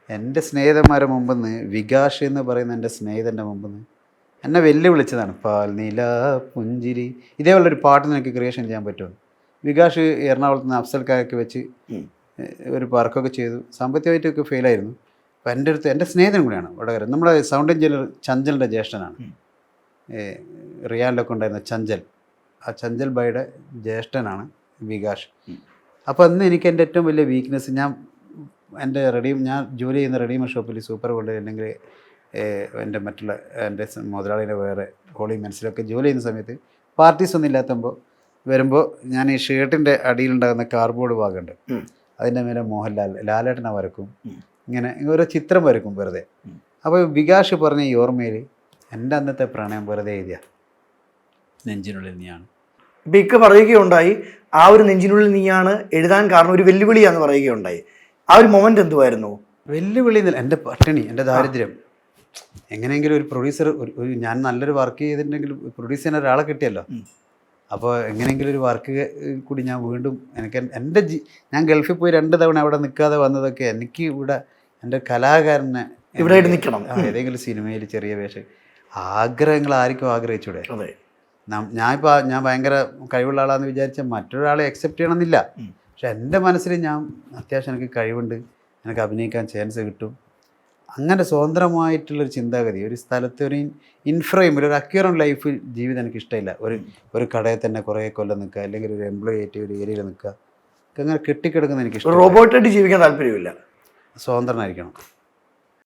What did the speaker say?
എൻ്റെ സ്നേഹിതന്മാരുടെ മുമ്പിൽ നിന്ന് വികാഷ് എന്ന് പറയുന്ന എൻ്റെ സ്നേഹിതൻ്റെ മുമ്പിൽ നിന്ന് എന്നെ വെല്ലുവിളിച്ചതാണ്. പാൽ നില പുഞ്ചിരി ഇതേപോലൊരു പാട്ട് നിനക്ക് ക്രിയേഷൻ ചെയ്യാൻ പറ്റുമോ? വികാഷ് എറണാകുളത്ത് നിന്ന് അഫ്സൽക്കാരൊക്കെ വെച്ച് ഒരു വർക്കൊക്കെ ചെയ്തു, സാമ്പത്തികമായിട്ടൊക്കെ ഫെയിലായിരുന്നു. അപ്പോൾ എൻ്റെ അടുത്ത് എൻ്റെ സ്നേഹിതൻ കൂടിയാണ് വടകര, നമ്മുടെ സൗണ്ട് എഞ്ചിനീയർ ചഞ്ചലിൻ്റെ ജ്യേഷ്ഠനാണ്, റിയാനിലൊക്കെ ഉണ്ടായിരുന്ന ചഞ്ചൽ, ആ ചഞ്ചൽ ബായുടെ ജ്യേഷ്ഠനാണ് വികാഷ്. അപ്പോൾ അന്ന് എനിക്ക് എൻ്റെ ഏറ്റവും വലിയ വീക്ക്നെസ്, ഞാൻ ജോലി ചെയ്യുന്ന റെഡിമെയ്ഡ് ഷോപ്പിൽ സൂപ്പർ കൊണ്ട് അല്ലെങ്കിൽ എൻ്റെ മുതലാളിയുടെ വേറെ ഹോളി മെൻസിലൊക്കെ ജോലി ചെയ്യുന്ന സമയത്ത് പാർട്ടീസ് ഒന്നും ഇല്ലാത്തപ്പോൾ വരുമ്പോൾ ഞാൻ ഈ ഷർട്ടിൻ്റെ അടിയിലുണ്ടാകുന്ന കാർഡ്ബോർഡ് ഭാഗമുണ്ട്, അതിൻ്റെ മേലെ ലാലേട്ടനെ വരക്കും, ഇങ്ങനെ ഓരോ ചിത്രം വരക്കും വെറുതെ. അപ്പോൾ വികാഷ് പറഞ്ഞ ഈ ഓർമ്മയിൽ എൻ്റെ അന്നത്തെ പ്രണയം വെറുതെ എഴുതിയ നെഞ്ചിനുള്ളിൽ നീയാണ്. ബിക്ക് പറയുകയുണ്ടായി, ആ ഒരു നെഞ്ചിനുള്ളിൽ നീയാണ് എഴുതാൻ കാരണം ഒരു വെല്ലുവിളിയാന്ന് പറയുകയുണ്ടായി. ആ ഒരു മൊമെന്റ് എന്തുവായിരുന്നു? വെല്ലുവിളി എന്നല്ല, എൻ്റെ പട്ടിണി, എൻ്റെ ദാരിദ്ര്യം. എങ്ങനെയെങ്കിലും ഒരു പ്രൊഡ്യൂസർ, ഞാൻ നല്ലൊരു വർക്ക് ചെയ്തിട്ടുണ്ടെങ്കിൽ പ്രൊഡ്യൂസ് ചെയ്യാൻ ഒരാളെ കിട്ടിയല്ലോ. അപ്പോൾ എങ്ങനെയെങ്കിലും ഒരു വർക്ക് കൂടി ഞാൻ വീണ്ടും ഞാൻ ഗൾഫിൽ പോയി 2 തവണ അവിടെ നിൽക്കാതെ വന്നതൊക്കെ എനിക്ക് ഇവിടെ എൻ്റെ കലാകാരനെ ഇവിടെ നിൽക്കണം, ഏതെങ്കിലും സിനിമയിൽ ചെറിയ വേഷം. ആഗ്രഹങ്ങൾ ആർക്കും ആഗ്രഹിച്ചൂടെ? ഞാൻ ഭയങ്കര കഴിവുള്ള ആളാന്ന് വിചാരിച്ചാൽ മറ്റൊരാളെ അക്സെപ്റ്റ് ചെയ്യണമെന്നില്ല. പക്ഷെ എൻ്റെ മനസ്സിൽ ഞാൻ അത്യാവശ്യം എനിക്ക് കഴിവുണ്ട്, എനിക്ക് അഭിനയിക്കാൻ ചാൻസ് കിട്ടും, അങ്ങനെ സ്വതന്ത്രമായിട്ടുള്ളൊരു ചിന്താഗതി. ഒരു സ്ഥലത്ത് ഒരു ഇൻഫ്രെയിം, ഒരു അക്യൂറൻ ലൈഫ് ജീവിതം എനിക്ക് ഇഷ്ടമില്ല. ഒരു കടയിൽ തന്നെ കുറേ കൊല്ലം നിൽക്കുക, അല്ലെങ്കിൽ ഒരു എംപ്ലോയി ആയിട്ട് ഒരു ഏരിയയിൽ നിൽക്കുക, അങ്ങനെ കെട്ടിക്കിടക്കുന്ന എനിക്ക് ഇഷ്ടം. റോബോട്ടായിട്ട് ജീവിക്കാൻ താല്പര്യമില്ല, സ്വതന്ത്രനായിരിക്കണം.